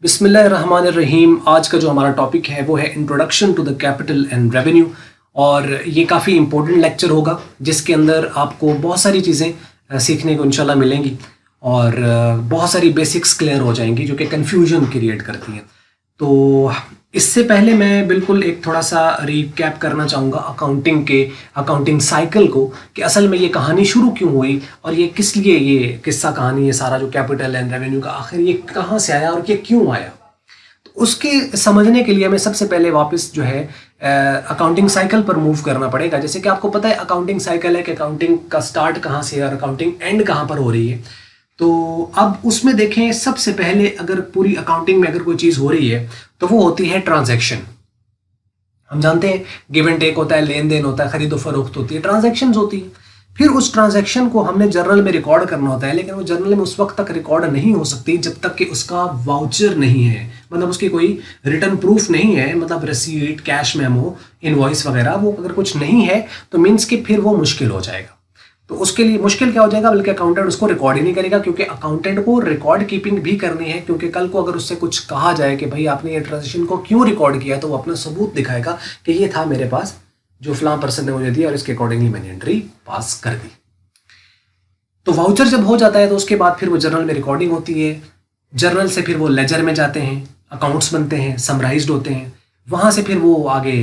बिस्मिल्लाहिर्रहमानिर्रहीम। आज का जो हमारा टॉपिक है वो है introduction to the capital and revenue. और ये काफ़ी इंपॉर्टेंट लेक्चर होगा जिसके अंदर आपको बहुत सारी चीज़ें सीखने को इंशाल्लाह मिलेंगी और बहुत सारी बेसिक्स क्लियर हो जाएंगी जो कि कन्फ्यूजन क्रिएट करती हैं। तो इससे पहले मैं बिल्कुल एक थोड़ा सा रिकैप करना चाहूँगा अकाउंटिंग साइकिल को कि असल में ये कहानी शुरू क्यों हुई और ये किस लिए ये किस्सा कहानी, ये सारा जो कैपिटल एंड रेवेन्यू का आखिर ये कहाँ से आया और ये क्यों आया। तो उसके समझने के लिए हमें सबसे पहले वापस जो है अकाउंटिंग साइकिल पर मूव करना पड़ेगा। जैसे कि आपको पता है अकाउंटिंग साइकिल है कि अकाउंटिंग का स्टार्ट कहाँ से है और अकाउंटिंग एंड कहाँ पर हो रही है। तो अब उसमें देखें, सबसे पहले अगर पूरी अकाउंटिंग में अगर कोई चीज़ हो रही है तो वो होती है ट्रांजैक्शन। हम जानते हैं गिव एंड टेक होता है, लेन देन होता है, खरीदो फरोख्त होती है, ट्रांजैक्शंस होती है। फिर उस ट्रांजैक्शन को हमने जर्नल में रिकॉर्ड करना होता है, लेकिन वो जर्नल में उस वक्त तक रिकॉर्ड नहीं हो सकती जब तक कि उसका वाउचर नहीं है, मतलब उसकी कोई रिटर्न प्रूफ नहीं है, मतलब रसीट, कैश मेमो, इनवॉइस वगैरह वो अगर कुछ नहीं है तो मीन्स कि फिर वो मुश्किल हो जाएगा। तो उसके लिए मुश्किल क्या हो जाएगा, बल्कि अकाउंटेंट उसको रिकॉर्ड ही नहीं करेगा, क्योंकि अकाउंटेंट को रिकॉर्ड कीपिंग भी करनी है। क्योंकि कल को अगर उससे कुछ कहा जाए कि भाई आपने ये ट्रांजेक्शन को क्यों रिकॉर्ड किया, तो वो अपना सबूत दिखाएगा कि ये था मेरे पास, जो फलां पर्सन ने मुझे दिया और इसके अकॉर्डिंगली मैंने एंट्री पास कर दी। तो वाउचर जब हो जाता है तो उसके बाद फिर वो जर्नल में रिकॉर्डिंग होती है, जर्नल से फिर वो लेजर में जाते हैं, अकाउंट्स बनते हैं, समराइज्ड होते हैं, वहां से फिर वो आगे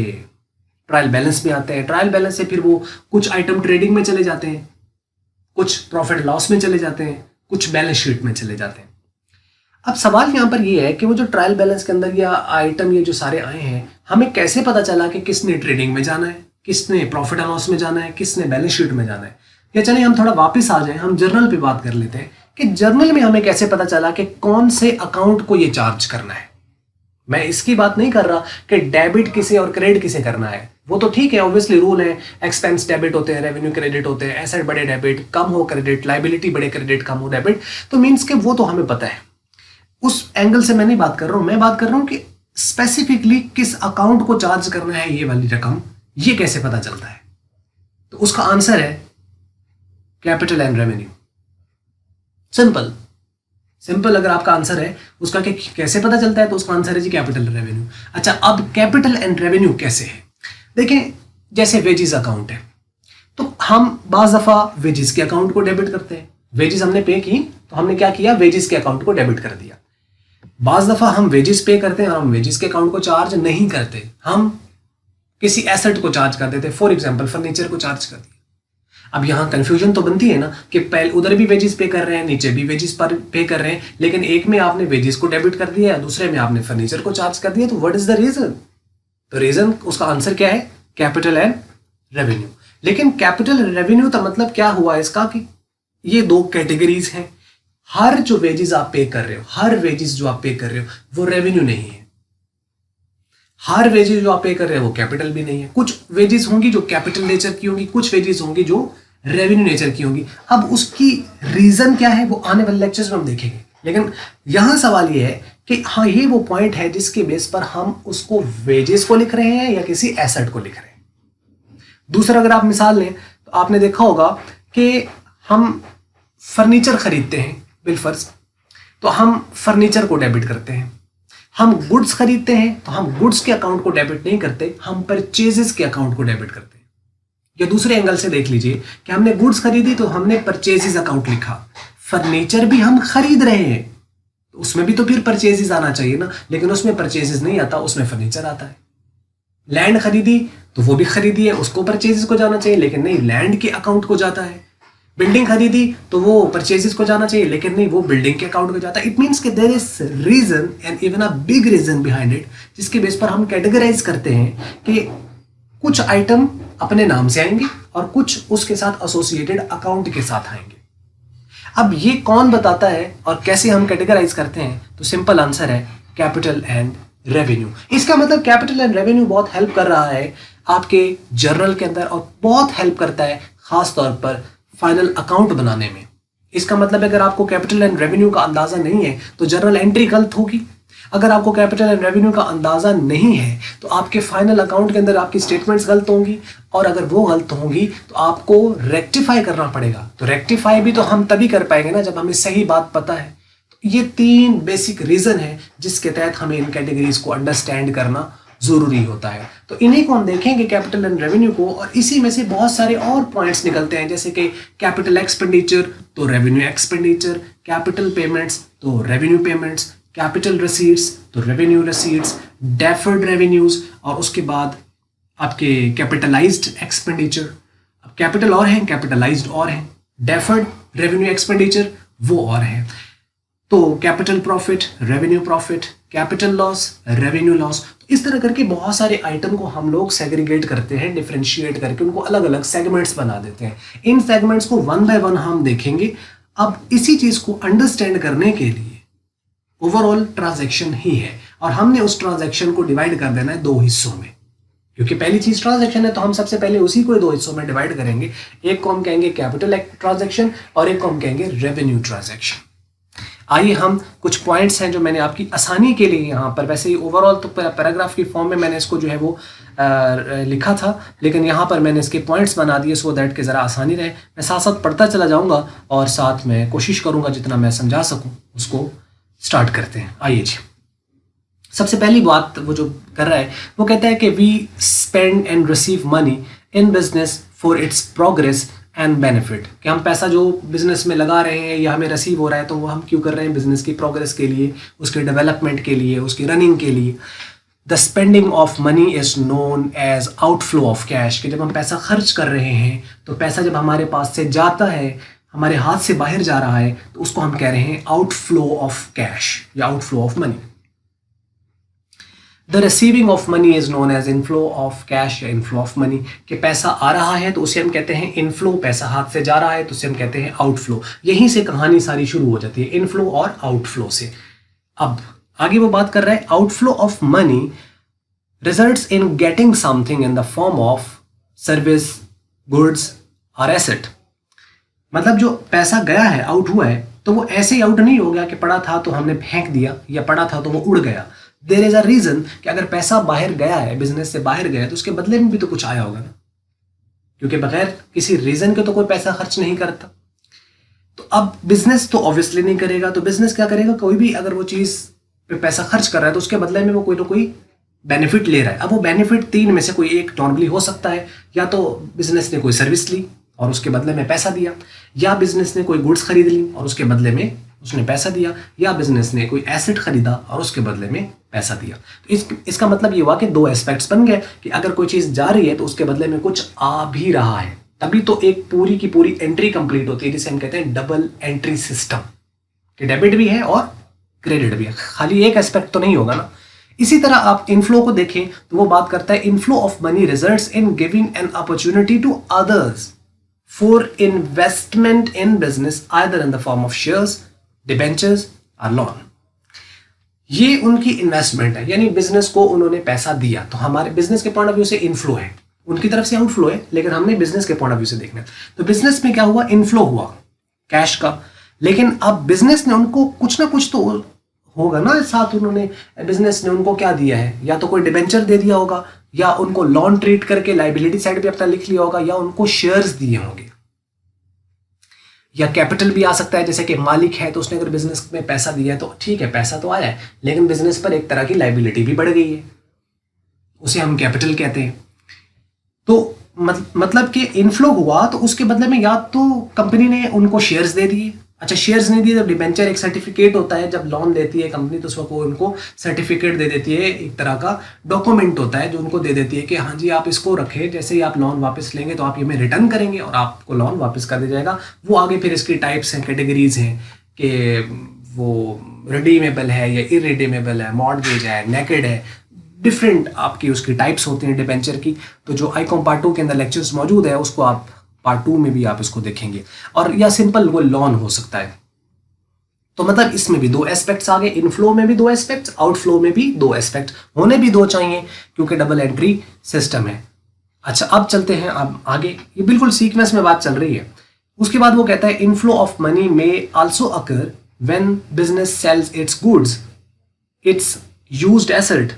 ट्रायल बैलेंस में आते हैं, ट्रायल बैलेंस से फिर वो कुछ आइटम ट्रेडिंग में चले जाते हैं, कुछ प्रॉफिट लॉस में चले जाते हैं, कुछ बैलेंस शीट में चले जाते हैं। अब सवाल यहाँ पर ये है कि वो जो ट्रायल बैलेंस के अंदर या आइटम ये जो सारे आए हैं, हमें कैसे पता चला कि किसने ट्रेडिंग में जाना है, किसने प्रॉफिट एंड लॉस में जाना है, किसने बैलेंस शीट में जाना है। या चलिए हम थोड़ा वापस आ जाएं, हम जर्नल पे बात कर लेते हैं कि जर्नल में हमें कैसे पता चला कि कौन से अकाउंट को ये चार्ज करना है। मैं इसकी बात नहीं कर रहा कि डेबिट किसे और क्रेडिट किसे करना है, वो तो ठीक है, ऑब्वियसली रूल है, एक्सपेंस डेबिट होते हैं, रेवेन्यू क्रेडिट होते हैं, एसेट बड़े डेबिट कम हो क्रेडिट, लाइबिलिटी बड़े क्रेडिट कम हो डेबिट, तो मीन्स के वो तो हमें पता है। उस एंगल से मैं नहीं बात कर रहा हूं, मैं बात कर रहा हूं कि स्पेसिफिकली किस अकाउंट को चार्ज करना है ये वाली रकम, ये कैसे पता चलता है। तो उसका आंसर है कैपिटल एंड रेवेन्यू। सिंपल अगर आपका आंसर है उसका कि कैसे पता चलता है, तो उसका आंसर है जी कैपिटल रेवेन्यू। अच्छा, अब कैपिटल एंड रेवेन्यू कैसे है, देखें जैसे वेजिस अकाउंट है तो हम बाज दफा वेजिस के अकाउंट को डेबिट करते हैं, वेजिस हमने पे की तो हमने क्या किया, वेजिस के अकाउंट को डेबिट कर दिया। बाज दफा हम वेजिस पे करते हैं और हम वेजिस के अकाउंट को चार्ज नहीं करते, हम किसी एसेट को चार्ज कर देते, फॉर एग्जाम्पल फर्नीचर को चार्ज कर दिया। अब यहाँ कंफ्यूजन तो बनती है ना कि पहले उधर भी वेजिस पे कर रहे हैं, नीचे भी वेजिस पर पे कर रहे हैं, लेकिन एक में आपने वेजिस को डेबिट कर दिया, दूसरे में आपने फर्नीचर को चार्ज कर दिया। तो व्हाट इज द रीजन, तो रीजन उसका आंसर क्या है, कैपिटल एंड रेवेन्यू। लेकिन कैपिटल रेवेन्यू का मतलब क्या हुआ इसका कि ये दो कैटेगरीज हैं। हर जो वेजिस आप पे कर रहे हो, हर वेजिस जो आप पे कर रहे हो वो रेवेन्यू नहीं है, हर वेजिस जो आप पे कर रहे हो वो कैपिटल भी नहीं है। कुछ वेजिस होंगी जो कैपिटल नेचर की होंगी, कुछ वेजिस होंगी जो रेवेन्यू नेचर की होंगी। अब उसकी रीजन क्या है वो आने वाले लेक्चर्स में हम देखेंगे, लेकिन यहां सवाल ये है कि हाँ ये वो पॉइंट है जिसके बेस पर हम उसको वेजेस को लिख रहे हैं या किसी एसेट को लिख रहे हैं। दूसरा अगर आप मिसाल लें तो आपने देखा होगा कि हम फर्नीचर खरीदते हैं बिलफर्ज, तो हम फर्नीचर को डेबिट करते हैं। हम गुड्स खरीदते हैं तो हम गुड्स के अकाउंट को डेबिट नहीं करते, हम परचेजेस के अकाउंट को डेबिट करते हैं। या दूसरे एंगल से देख लीजिए कि हमने गुड्स खरीदी तो हमने परचेजेस अकाउंट लिखा, फर्नीचर भी हम खरीद रहे हैं तो उसमें भी तो फिर परचेजेस आना चाहिए ना, लेकिन उसमें परचेजेस नहीं आता, उसमें फर्नीचर आता है। लैंड खरीदी तो वो भी खरीदी है, उसको परचेजेस को जाना चाहिए, लेकिन नहीं लैंड के अकाउंट को जाता है। बिल्डिंग खरीदी तो वो परचेजेस को जाना चाहिए, लेकिन नहीं वो बिल्डिंग के अकाउंट को जाता है। इट मीन्स कि there is reason and even a big reason behind it, जिसके बेस पर हम कैटेगराइज करते हैं कि कुछ आइटम अपने नाम से आएंगे और कुछ उसके साथ एसोसिएटेड अकाउंट के साथ आएंगे। अब ये कौन बताता है और कैसे हम कैटेगराइज करते हैं, तो सिंपल आंसर है कैपिटल एंड रेवेन्यू। इसका मतलब कैपिटल एंड रेवेन्यू बहुत हेल्प कर रहा है आपके जर्नल के अंदर और बहुत हेल्प करता है खास तौर पर फाइनल अकाउंट बनाने में। इसका मतलब अगर आपको कैपिटल एंड रेवेन्यू का अंदाजा नहीं है तो जर्नल एंट्री गलत होगी। अगर आपको कैपिटल एंड रेवेन्यू का अंदाजा नहीं है तो आपके फाइनल अकाउंट के अंदर आपकी स्टेटमेंट्स गलत होंगी, और अगर वो गलत होंगी तो आपको रेक्टिफाई करना पड़ेगा। तो रेक्टिफाई भी तो हम तभी कर पाएंगे ना जब हमें सही बात पता है। तो ये 3 बेसिक रीजन है जिसके तहत हमें इन कैटेगरीज को अंडरस्टैंड करना जरूरी होता है। तो इन्हीं को हम देखेंगे कैपिटल एंड रेवेन्यू को, और इसी में से बहुत सारे और पॉइंट्स निकलते हैं, जैसे कि कैपिटल एक्सपेंडिचर तो रेवेन्यू एक्सपेंडिचर, कैपिटल पेमेंट्स तो रेवेन्यू पेमेंट्स, कैपिटल रिसीट्स तो रेवेन्यू रिसीट्स, डेफर्ड रेवेन्यूज, और उसके बाद आपके कैपिटलाइज्ड एक्सपेंडिचर। अब कैपिटल और हैं, कैपिटलाइज्ड और हैं, डेफर्ड रेवेन्यू एक्सपेंडिचर वो और हैं। तो capital profit, revenue profit, capital loss, revenue loss. तो इस तरह करके बहुत सारे आइटम को हम लोग सेग्रीगेट करते हैं, डिफरेंशिएट करके उनको अलग अलग सेगमेंट्स बना देते हैं। इन सेगमेंट्स को वन बाय वन हम देखेंगे। अब इसी चीज को अंडरस्टैंड करने के लिए ओवरऑल ट्रांजैक्शन ही है, और हमने उस ट्रांजैक्शन को डिवाइड कर देना है 2 हिस्सों में, क्योंकि पहली चीज ट्रांजैक्शन है तो हम सबसे पहले उसी को 2 हिस्सों में डिवाइड करेंगे। एक को हम कहेंगे कैपिटल ट्रांजैक्शन और एक को हम कहेंगे रेवेन्यू ट्रांजैक्शन। आइए हम कुछ पॉइंट्स हैं जो मैंने आपकी आसानी के लिए यहाँ पर, वैसे ही ओवरऑल तो पैराग्राफ की फॉर्म में मैंने इसको जो है वो लिखा था, लेकिन यहाँ पर मैंने इसके पॉइंट्स बना दिए सो दैट कि ज़रा आसानी रहे। मैं साथ साथ पढ़ता चला जाऊँगा और साथ में कोशिश करूँगा जितना मैं समझा सकूँ उसको। स्टार्ट करते हैं, आइए जी। सबसे पहली बात वो जो कर रहा है वो कहता है कि we spend and receive money in business for its progress and benefit, कि हम पैसा जो बिजनेस में लगा रहे हैं या हमें रिसीव हो रहा है तो वो हम क्यों कर रहे हैं, बिजनेस की प्रोग्रेस के लिए, उसके डेवलपमेंट के लिए, उसकी रनिंग के लिए। The spending of money is known as outflow of cash, कि जब हम पैसा खर्च कर रहे हैं तो पैसा जब हमारे पास से जाता है, हमारे हाथ से बाहर जा रहा है, तो उसको हम कह रहे हैं आउटफ्लो ऑफ कैश या outflow of money. The receiving of money is known as inflow of cash या इनफ्लो ऑफ मनी, कि पैसा आ रहा है तो उसे हम कहते हैं इनफ्लो, पैसा हाथ से जा रहा है तो उसे हम कहते हैं आउटफ्लो। यहीं से कहानी सारी शुरू हो जाती है, इनफ्लो और आउटफ्लो से। अब आगे वो बात कर रहा है, outflow of money results in getting something in the form of service, goods और एसेट। मतलब जो पैसा गया है, आउट हुआ है, तो वो ऐसे ही आउट नहीं हो गया कि पड़ा था तो हमने फेंक दिया या पड़ा था तो वो उड़ गया। देयर इज अ रीजन कि अगर पैसा बाहर गया है, बिजनेस से बाहर गया तो उसके बदले में भी तो कुछ आया होगा ना, क्योंकि बगैर किसी रीजन के तो कोई पैसा खर्च नहीं करता। तो अब बिजनेस तो ऑब्वियसली नहीं करेगा, तो बिजनेस क्या करेगा, कोई भी अगर वो चीज पे पैसा खर्च कर रहा है तो उसके बदले में वो कोई ना कोई बेनिफिट ले रहा है। अब वो बेनिफिट 3 में से कोई एक नॉर्मली हो सकता है, या तो बिजनेस ने कोई सर्विस ली और उसके बदले में पैसा दिया, या बिजनेस ने कोई गुड्स खरीद ली और उसके बदले में उसने पैसा दिया, या बिजनेस ने कोई एसेट खरीदा और उसके बदले में पैसा दिया। तो इसका मतलब ये हुआ कि 2 एस्पेक्ट्स बन गए कि अगर कोई चीज जा रही है तो उसके बदले में कुछ आ भी रहा है, तभी तो एक पूरी की पूरी एंट्री कंप्लीट होती है, जिसे हम कहते हैं डबल एंट्री सिस्टम, कि डेबिट भी है और क्रेडिट भी है, खाली एक एस्पेक्ट तो नहीं होगा ना। इसी तरह आप इनफ्लो को देखें तो वो बात करता है, inflow of money results in giving an opportunity to others for investment in business either in the form of shares, debentures और लोन। ये उनकी इन्वेस्टमेंट है, यानी बिजनेस को उन्होंने पैसा दिया, तो हमारे बिजनेस के पॉइंट ऑफ व्यू से इनफ्लो है, उनकी तरफ से आउटफ्लो है, लेकिन हमने बिजनेस के पॉइंट ऑफ व्यू से देखना है। तो बिजनेस में क्या हुआ, इनफ्लो हुआ कैश का, लेकिन अब बिजनेस ने उनको कुछ ना कुछ तो होगा ना साथ, उन्होंने बिजनेस ने उनको क्या दिया है, या तो कोई डिबेंचर दे दिया होगा, या उनको लोन ट्रीट करके लाइबिलिटी साइड पे अपना लिख लिया होगा, या उनको शेयर्स दिए होंगे, या कैपिटल भी आ सकता है, जैसे कि मालिक है तो उसने अगर बिजनेस में पैसा दिया है तो ठीक है, पैसा तो आया है, लेकिन बिजनेस पर एक तरह की लाइबिलिटी भी बढ़ गई है, उसे हम कैपिटल कहते हैं। तो मतलब कि इनफ्लो हुआ तो उसके बदले में या तो कंपनी ने उनको शेयर्स दे दिए, अच्छा शेयर्स नहीं दिए तो डिबेंचर एक सर्टिफिकेट होता है, जब लोन देती है कंपनी तो उसको उनको सर्टिफिकेट दे देती है, एक तरह का डॉक्यूमेंट होता है जो उनको दे देती है कि हाँ जी आप इसको रखें, जैसे ही आप लोन वापस लेंगे तो आप ये में रिटर्न करेंगे और आपको लोन वापस कर दिया जाएगा। वो आगे फिर इसकी टाइप्स हैं, कैटेगरीज हैं कि वो रिडीमेबल है या इरिडीमेबल है, मॉर्टगेज है, नेकेड है, डिफरेंट आपकी उसकी टाइप्स होती हैं डिबेंचर की। तो जो आईकॉम पार्ट 2 के अंदर लेक्चर्स मौजूद है उसको आप पार्ट 2 में भी आप इसको देखेंगे, और या सिंपल वो लोन हो सकता है। तो मतलब इसमें भी 2 एस्पेक्ट्स आ गए, इनफ्लो में भी 2 एस्पेक्ट्स, आउटफ्लो में भी 2 एस्पेक्ट, होने भी 2 चाहिए क्योंकि डबल एंट्री सिस्टम है। अच्छा अब चलते हैं अब आगे, ये बिल्कुल सीक्वेंस में बात चल रही है। उसके बाद वो कहता है inflow of money may also occur when business sells its goods, its used asset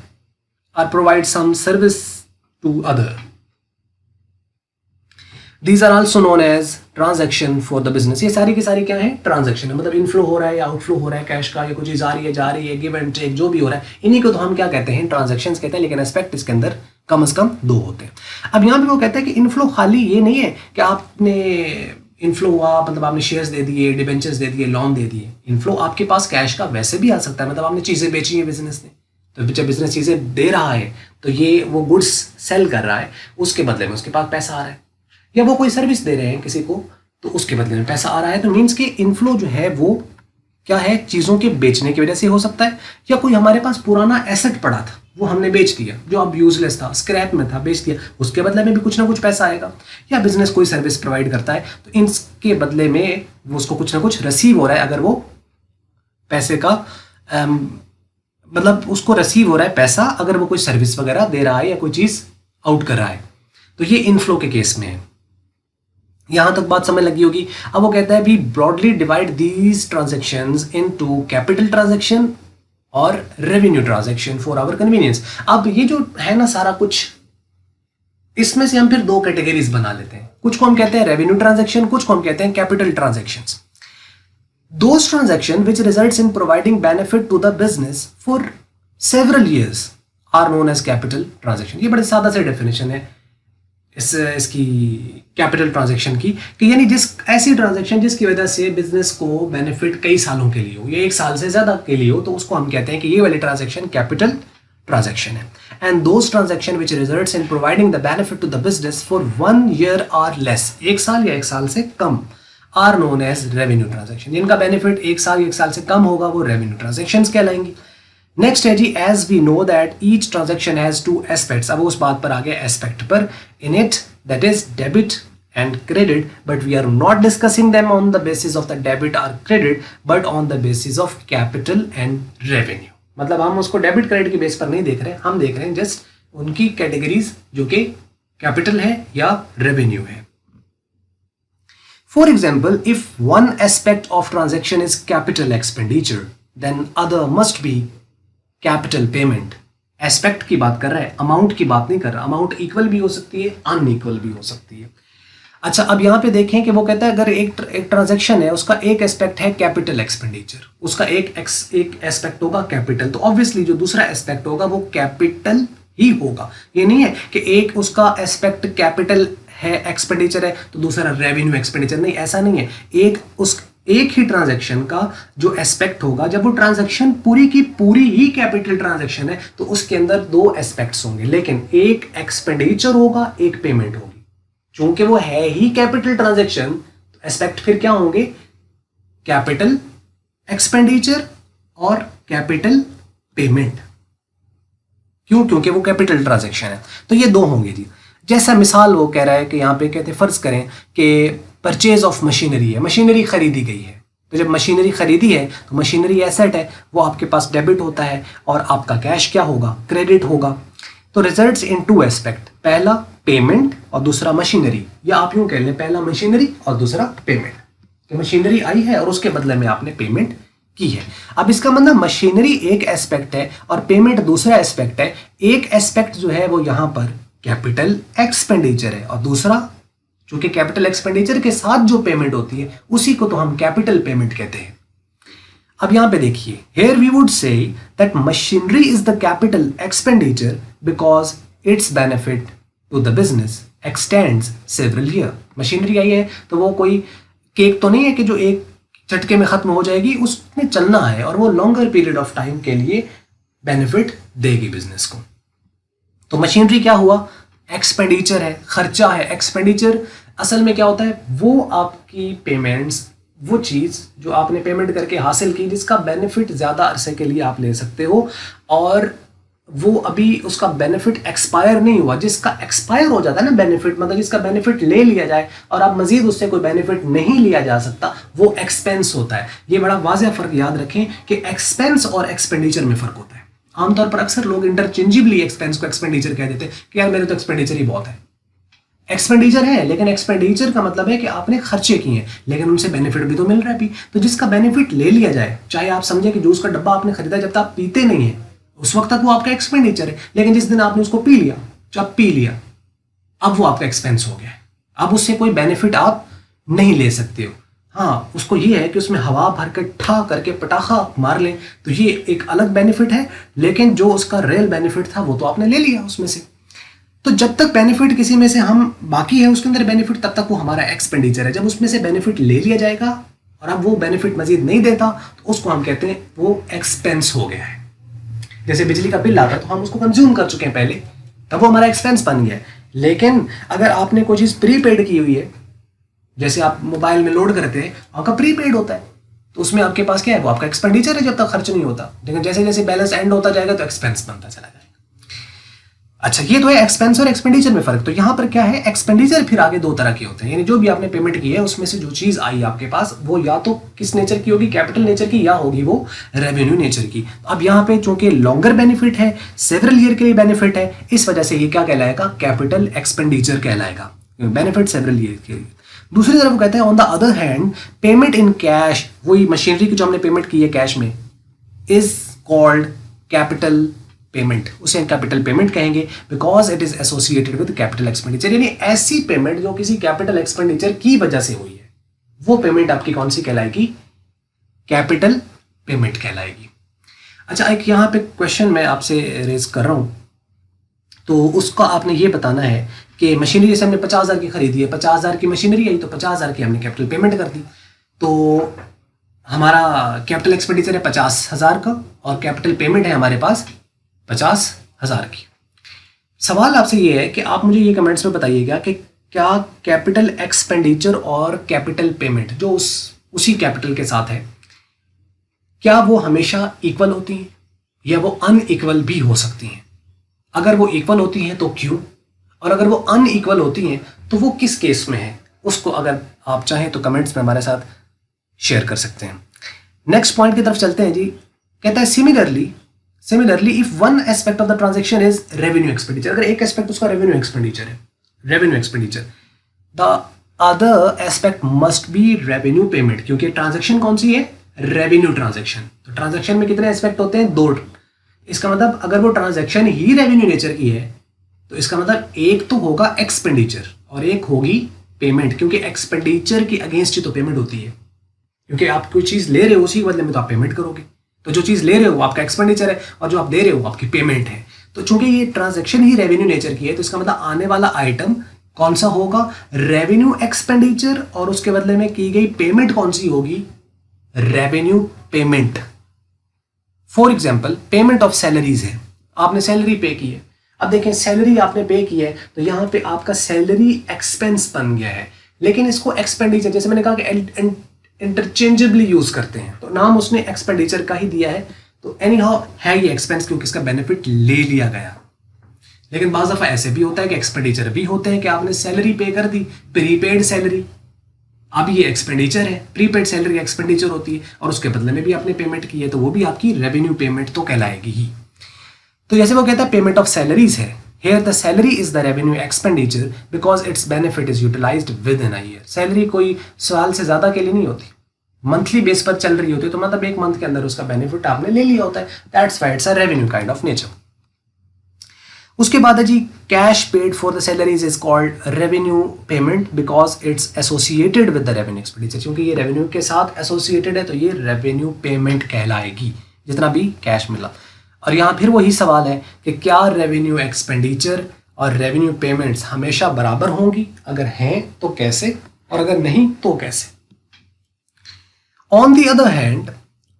or provide some service to other. These are also known as transaction for the business. ये सारी की सारी क्या है, ट्रांजैक्शन है, मतलब इनफ्लो हो रहा है या आउटफ्लो हो रहा है कैश का, या कुछ चीज आ रही है जा रही है, गिव एंड टेक जो भी हो रहा है, इन्हीं को तो हम क्या कहते हैं, ट्रांजैक्शंस कहते हैं। लेकिन एस्पेक्ट इसके अंदर कम से कम दो होते हैं। अब यहाँ पे वो कहता है कि इनफ्लो खाली ये नहीं है कि आपने इनफ्लो हुआ मतलब आपने शेयर्स दे दिए, डिबेंचर्स दे दिए, लोन दे दिए। इनफ्लो आपके पास कैश का वैसे भी आ सकता है, मतलब आपने चीजें बेची है बिजनेस ने, तो जब बिजनेस चीजें दे रहा है तो ये वो गुड्स सेल कर रहा है, उसके बदले में उसके पास पैसा आ रहा है, या वो कोई सर्विस दे रहे हैं किसी को तो उसके बदले में पैसा आ रहा है। तो मीन्स कि इनफ्लो जो है वो क्या है, चीजों के बेचने की वजह से हो सकता है, या कोई हमारे पास पुराना एसेट पड़ा था वो हमने बेच दिया, जो अब यूजलेस था, स्क्रैप में था, बेच दिया, उसके बदले में भी कुछ ना कुछ पैसा आएगा। या बिजनेस कोई सर्विस प्रोवाइड करता है तो इसके बदले में वो उसको कुछ ना कुछ रिसीव हो रहा है, अगर वो पैसे का मतलब उसको रिसीव हो रहा है पैसा, अगर वो कोई सर्विस वगैरह दे रहा है या कोई चीज आउट कर रहा है, तो ये इनफ्लो के केस में है। यहां तक बात समझ लगी होगी। अब वो कहता है we broadly divide these transactions into capital transaction और revenue transaction for our convenience. अब ये जो है ना सारा कुछ, इसमें से हम फिर दो कैटेगरीज बना लेते हैं। कुछ को हम कहते हैं रेवेन्यू ट्रांजेक्शन, कुछ को हम कहते हैं capital transactions. Those transactions which results in providing benefit to the business for several years are known as capital transaction। ये बड़े सादा से डेफिनेशन है इसकी कैपिटल ट्रांजैक्शन की, कि यानी जिस ऐसी ट्रांजैक्शन जिसकी वजह से बिजनेस को बेनिफिट कई सालों के लिए हो या एक साल से ज्यादा के लिए हो, तो उसको हम कहते हैं कि ये वाली ट्रांजैक्शन कैपिटल ट्रांजैक्शन है। And those transaction which results in providing the benefit to the business for 1 year और लेस, एक साल या एक साल से कम, are known as revenue transaction. जिनका बेनिफिट एक साल से कम होगा वो रेवेन्यू ट्रांजैक्शंस कहलाएंगी। नेक्स्ट है जी, as we know that each transaction has 2 aspects. अब उस बात पर आ गया एस्पेक्ट पर। In it that is debit and credit, but we are not discussing them on the basis of the debit और credit, but on the basis of capital and revenue. मतलब हम उसको डेबिट क्रेडिट के base पर नहीं देख रहे, हम देख रहे हैं जस्ट उनकी कैटेगरीज जो कि कैपिटल है या रेवेन्यू है। For example, if one aspect of transaction is capital expenditure, then other must be capital payment. Aspect की बात कर रहा है, अमाउंट की बात नहीं कर रहा। अमाउंट इक्वल भी हो सकती है, अनइक्वल भी हो सकती है। अच्छा, अब यहाँ पे देखें कि वो कहता है अगर एक ट्रांजैक्शन है, उसका एक एस्पेक्ट है कैपिटल एक्सपेंडिचर, उसका एक एस्पेक्ट होगा कैपिटल, तो ऑब्वियसली जो दूसरा एस्पेक्ट होगा वो कैपिटल ही होगा। ये नहीं है कि एक उसका एस्पेक्ट कैपिटल है एक्सपेंडिचर है तो दूसरा रेवेन्यू एक्सपेंडिचर, नहीं, ऐसा नहीं है। एक ही ट्रांजैक्शन का जो एस्पेक्ट होगा, जब वो ट्रांजैक्शन पूरी की पूरी ही कैपिटल ट्रांजैक्शन है तो उसके अंदर 2 एस्पेक्ट्स होंगे, लेकिन एक एक्सपेंडिचर होगा, एक पेमेंट होगी। चूंकि वो है ही कैपिटल ट्रांजैक्शन तो एस्पेक्ट फिर क्या होंगे, कैपिटल एक्सपेंडिचर और कैपिटल पेमेंट। क्यों? क्योंकि वो कैपिटल ट्रांजैक्शन है, तो ये 2 होंगे जी। जैसा मिसाल वो कह रहा है कि यहाँ पे कहते फर्ज करें कि परचेज ऑफ मशीनरी है, मशीनरी खरीदी गई है, तो जब मशीनरी खरीदी है तो मशीनरी एसेट है, वो आपके पास डेबिट होता है और आपका कैश क्या होगा, क्रेडिट होगा। तो रिजल्ट्स इन 2 एस्पेक्ट, पहला पेमेंट और दूसरा मशीनरी, या आप यूं कह लें पहला मशीनरी और दूसरा पेमेंट, कि मशीनरी आई है और उसके बदले में आपने पेमेंट की है। अब इसका मतलब मशीनरी एक एस्पेक्ट है और पेमेंट दूसरा एस्पेक्ट है। एक एस्पेक्ट जो है वो यहाँ पर कैपिटल एक्सपेंडिचर है और दूसरा चूंकि कैपिटल एक्सपेंडिचर के साथ जो पेमेंट होती है उसी को तो हम कैपिटल पेमेंट कहते हैं। अब यहां पे देखिए, here we would say that machinery is the capital expenditure because its benefit to the business extends several years। Machinery आई है तो वो कोई केक तो नहीं है कि जो एक झटके में खत्म हो जाएगी, उसमें चलना है और वो लॉन्गर पीरियड ऑफ टाइम के लिए बेनिफिट देगी बिजनेस को। तो मशीनरी क्या हुआ, एक्सपेंडिचर है, खर्चा है। एक्सपेंडिचर असल में क्या होता है, वो आपकी पेमेंट्स, वो चीज जो आपने पेमेंट करके हासिल की जिसका बेनिफिट ज्यादा अरसे के लिए आप ले सकते हो और वो अभी उसका बेनिफिट एक्सपायर नहीं हुआ। जिसका एक्सपायर हो जाता है ना बेनिफिट, मतलब जिसका बेनिफिट ले लिया जाए और अब मजीद उससे कोई बेनिफिट नहीं लिया जा सकता, वो एक्सपेंस होता है। ये बड़ा वाज़ेह फर्क याद रखें कि एक्सपेंस और एक्सपेंडिचर में फर्क होता है। आमतौर पर अक्सर लोग इंटरचेंजेबली एक्सपेंस को एक्सपेंडिचर कह देते हैं कि यार मेरे तो एक्सपेंडिचर ही बहुत है। एक्सपेंडिचर है, लेकिन एक्सपेंडिचर का मतलब है कि आपने खर्चे किए हैं लेकिन उनसे बेनिफिट भी तो मिल रहा है भी। तो जिसका बेनिफिट ले लिया जाए, चाहे आप समझे कि जूस का डब्बा आपने खरीदा जब तक आप पीते नहीं है उस वक्त तक वो आपका एक्सपेंडिचर है, लेकिन जिस दिन आपने उसको पी लिया, जब पी लिया अब वो आपका एक्सपेंस हो गया है। अब उससे कोई बेनिफिट आप नहीं ले सकते हो। हाँ, उसको ये है कि उसमें हवा भर के ठा करके पटाखा मार लें, तो ये एक अलग बेनिफिट है, लेकिन जो उसका रियल बेनिफिट था वो तो आपने ले लिया उसमें से। तो जब तक बेनिफिट किसी में से हम बाकी है उसके अंदर बेनिफिट, तब तक वो हमारा एक्सपेंडिचर है। जब उसमें से बेनिफिट ले लिया जाएगा और अब वो बेनिफिट मजीद नहीं देता, तो उसको हम कहते हैं वो एक्सपेंस हो गया है। जैसे बिजली का बिल आता तो हम उसको कंज्यूम कर चुके हैं पहले, तब वो हमारा एक्सपेंस बन गया है। लेकिन अगर आपने कोई चीज़ प्रीपेड की हुई है, जैसे आप मोबाइल में लोड करते हैं, आपका प्रीपेड होता है, तो उसमें आपके पास क्या है, वो आपका एक्सपेंडिचर है जब तक खर्च नहीं होता। लेकिन जैसे जैसे बैलेंस एंड होता जाएगा तो एक्सपेंस बनता चला जाएगा। अच्छा, ये तो है एक्सपेंस और एक्सपेंडिचर में फर्क। तो यहाँ पर क्या है, एक्सपेंडिचर फिर आगे दो तरह के होते हैं, यानी जो भी आपने पेमेंट की है उसमें से जो चीज़ आई आपके पास, वो या तो किस नेचर की होगी, कैपिटल नेचर की, या होगी वो रेवेन्यू नेचर की। अब यहाँ पे चूंकि लॉन्गर बेनिफिट है, सेवरल ईयर के लिए बेनिफिट है, इस वजह से ये क्या कहलाएगा, कैपिटल एक्सपेंडिचर कहलाएगा, बेनिफिट सेवरल ईयर के लिए। दूसरी तरफ वो कहते हैं on the other hand payment in cash, वही मशीनरी की जो हमने पेमेंट की है कैश में, इज कॉल्ड कैपिटल पेमेंट, उसे कैपिटल पेमेंट कहेंगे, because it is associated with capital expenditure. यानी ऐसी पेमेंट जो किसी कैपिटल एक्सपेंडिचर की वजह से हुई है, वो पेमेंट आपकी कौन सी कहलाएगी, कैपिटल पेमेंट कहलाएगी। अच्छा, एक यहाँ पे क्वेश्चन मैं आपसे रेज कर रहा हूं, तो उसका आपने ये बताना है कि मशीनरी जैसे हमने 50,000 की खरीदी है, 50,000 की मशीनरी आई, तो 50,000 की हमने कैपिटल पेमेंट कर दी, तो हमारा कैपिटल एक्सपेंडिचर है 50,000 का और कैपिटल पेमेंट है हमारे पास 50,000 की। सवाल आपसे ये है कि आप मुझे ये कमेंट्स में बताइएगा कि क्या कैपिटल एक्सपेंडिचर और कैपिटल पेमेंट जो उसी कैपिटल के साथ है, क्या वो हमेशा इक्वल होती हैं या वो अनइक्वल भी हो सकती हैं? अगर वो इक्वल होती हैं तो क्यों, और अगर वो अनइक्वल होती हैं तो वो किस केस में है, उसको अगर आप चाहें तो कमेंट्स में हमारे साथ शेयर कर सकते हैं। नेक्स्ट पॉइंट की तरफ चलते हैं जी। कहता है similarly if one aspect of the transaction is revenue expenditure, अगर एक एस्पेक्ट उसका रेवेन्यू एक्सपेंडिचर है, revenue expenditure, the other aspect must be revenue payment, क्योंकि ट्रांजैक्शन कौन सी है, रेवेन्यू ट्रांजैक्शन। तो ट्रांजैक्शन में कितने एस्पेक्ट होते हैं, दो। इसका मतलब अगर वो ट्रांजैक्शन ही रेवेन्यू नेचर की है तो इसका मतलब एक तो होगा एक्सपेंडिचर और एक होगी पेमेंट, क्योंकि एक्सपेंडिचर की अगेंस्ट ही तो पेमेंट होती है, क्योंकि आप कोई चीज ले रहे हो उसी के बदले में तो आप पेमेंट करोगे। तो जो चीज ले रहे हो वो आपका एक्सपेंडिचर है और जो आप दे रहे हो वो आपकी पेमेंट है। तो चूंकि ये ट्रांजैक्शन ही रेवेन्यू नेचर की है, तो इसका मतलब आने वाला आइटम कौन सा होगा, रेवेन्यू एक्सपेंडिचर, और उसके बदले में की गई पेमेंट कौन सी होगी, revenue payment. For example payment of salaries है, आपने सैलरी पे की है। अब देखें, सैलरी आपने पे की है तो यहां पे आपका सैलरी एक्सपेंस बन गया है, लेकिन इसको एक्सपेंडिचर, जैसे मैंने कहा कि इंटरचेंजेबली यूज करते हैं, तो नाम उसने एक्सपेंडिचर का ही दिया है, तो एनी हाउ है ये एक्सपेंस क्योंकि इसका बेनिफिट ले लिया गया। लेकिन बाज़ दफा ऐसे भी होता है कि एक्सपेंडिचर भी होते हैं कि आपने सैलरी पे कर दी, प्रीपेड सैलरी, अब ये एक्सपेंडिचर है, प्रीपेड सैलरी एक्सपेंडिचर होती है और उसके बदले में भी आपने पेमेंट की है, तो वो भी आपकी रेवेन्यू पेमेंट तो कहलाएगी ही। तो जैसे वो कहता है पेमेंट ऑफ सैलरीज है, here the salary is the revenue expenditure because its benefit is utilized within a year। Salary कोई साल से ज्यादा के लिए नहीं होती, मंथली बेस पर चल रही होती है, तो मतलब एक मंथ के अंदर उसका बेनिफिट आपने ले लिया होता है, that's why it's a revenue kind of nature. उसके बाद है जी, cash paid for the salaries is called revenue payment because it's associated with the revenue expenditure, क्योंकि ये रेवेन्यू के साथ एसोसिएटेड है तो ये रेवेन्यू पेमेंट कहलाएगी, जितना भी कैश मिला। और यहाँ फिर वही सवाल है कि क्या रेवेन्यू एक्सपेंडिचर और रेवेन्यू पेमेंट्स हमेशा बराबर होंगी, अगर हैं तो कैसे, और अगर नहीं तो कैसे। On the other hand,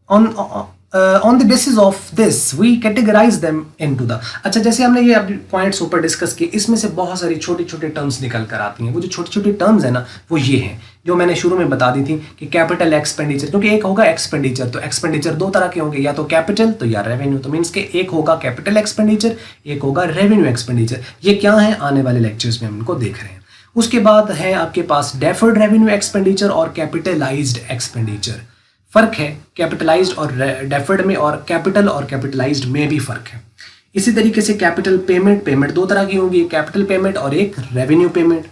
on the basis of this we categorise them into the, अच्छा जैसे हमने ये अभी पॉइंट्स ऊपर डिस्कस किए, इसमें से बहुत सारी छोटी छोटी टर्म्स निकल कर आती हैं। वो जो छोटी छोटी टर्म्स है ना, वो ये हैं जो मैंने शुरू में बता दी थी कि कैपिटल एक्सपेंडिचर, क्योंकि एक होगा एक्सपेंडिचर, तो एक्सपेंडिचर दो तरह के होंगे, या तो कैपिटल तो या रेवेन्यू, तो मीन्स के एक होगा कैपिटल एक्सपेंडिचर, एक होगा रेवेन्यू एक्सपेंडिचर। ये क्या है, आने वाले लेक्चर्स में हम इनको देख रहे हैं। उसके बाद है आपके पास डेफर्ड रेवेन्यू एक्सपेंडिचर और कैपिटलाइज्ड एक्सपेंडिचर। फर्क है कैपिटलाइज्ड और डेफर्ड में, और कैपिटल और कैपिटलाइज्ड में भी फर्क है। इसी तरीके से कैपिटल पेमेंट दो तरह की होंगी, एक कैपिटल पेमेंट और एक रेवेन्यू पेमेंट।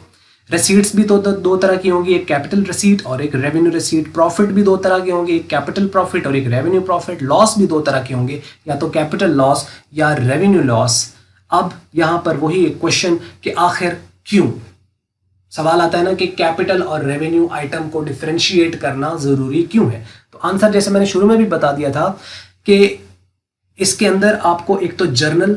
रेसीट्स भी दो तरह की होंगी, एक कैपिटल रिसीट और एक रेवेन्यू रिसीट। प्रॉफिट भी दो तरह के होंगे, एक कैपिटल प्रॉफिट और एक रेवेन्यू प्रॉफिट। लॉस भी दो तरह के होंगे, या तो कैपिटल लॉस या रेवेन्यू लॉस। अब यहाँ पर वही एक क्वेश्चन कि आखिर क्यों, सवाल आता है ना कि कैपिटल और रेवेन्यू आइटम को डिफरेंशिएट करना ज़रूरी क्यों है। तो आंसर जैसे मैंने शुरू में भी बता दिया था कि इसके अंदर आपको एक तो जर्नल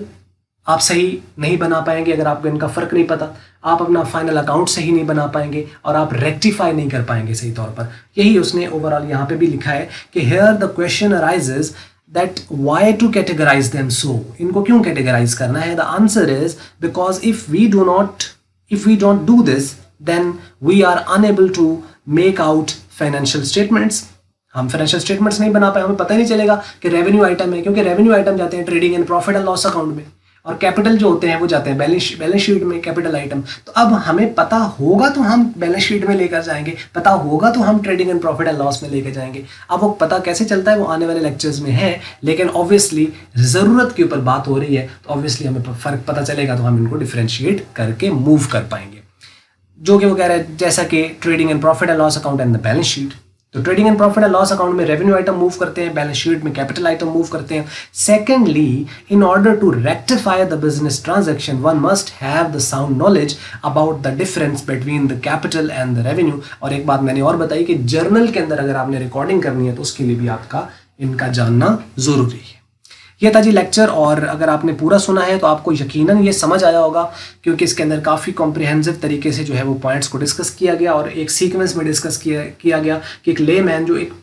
आप सही नहीं बना पाएंगे अगर आपको इनका फ़र्क नहीं पता, आप अपना फाइनल अकाउंट सही नहीं बना पाएंगे और आप रेक्टिफाई नहीं कर पाएंगे सही तौर पर। यही उसने ओवरऑल यहाँ पे भी लिखा है कि here the question arises that why to categorise them so, इनको क्यों कैटेगराइज करना है। The answer is because if we don't do this then we are unable to make out financial statements. हम फाइनेंशियल स्टेटमेंट्स नहीं बना पाए, हमें पता ही नहीं चलेगा कि रेवेन्यू आइटम है, क्योंकि रेवेन्यू आइटम जाते हैं trading and profit and loss account में और कैपिटल जो होते हैं वो जाते हैं बैलेंस शीट में कैपिटल आइटम। तो अब हमें पता होगा तो हम बैलेंस शीट में लेकर जाएंगे, पता होगा तो हम trading and profit and loss में लेकर जाएंगे। अब वो पता कैसे चलता है वो आने वाले लेक्चर्स में है, लेकिन ऑब्वियसली ज़रूरत के ऊपर बात हो रही है तो ऑब्वियसली हमें फ़र्क पता चलेगा तो हम इनको डिफ्रेंशिएट करके मूव कर पाएंगे। जो कि वो कह रहे हैं जैसा कि trading and profit and loss account and the balance sheet. तो trading and profit and loss account में रेवेन्यू आइटम मूव करते हैं, बैलेंस शीट में कैपिटल आइटम मूव करते हैं। Secondly, in order to rectify the business transaction one must have the sound knowledge about the difference between the capital and the revenue. और एक बात मैंने और बताई कि जर्नल के अंदर अगर आपने रिकॉर्डिंग करनी है तो उसके लिए भी आपका इनका जानना जरूरी है। ये था जी लेक्चर, और अगर आपने पूरा सुना है तो आपको यकीनन ये समझ आया होगा, क्योंकि इसके अंदर काफ़ी कॉम्प्रिहेंसिव तरीके से जो है वो पॉइंट्स को डिस्कस किया गया और एक सीक्वेंस में डिस्कस किया गया कि एक लेमैन जो एक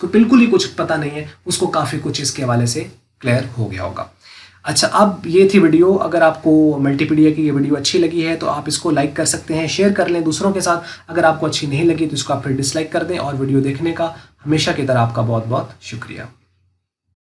बिल्कुल ही कुछ पता नहीं है उसको काफ़ी कुछ इसके हवाले से क्लियर हो गया होगा। अच्छा, अब ये थी वीडियो। अगर आपको मल्टीपीडिया की ये वीडियो अच्छी लगी है तो आप इसको लाइक कर सकते हैं, शेयर कर लें दूसरों के साथ। अगर आपको अच्छी नहीं लगी तो इसको आप फिर डिसलाइक कर दें। और वीडियो देखने का हमेशा की तरह आपका बहुत बहुत शुक्रिया।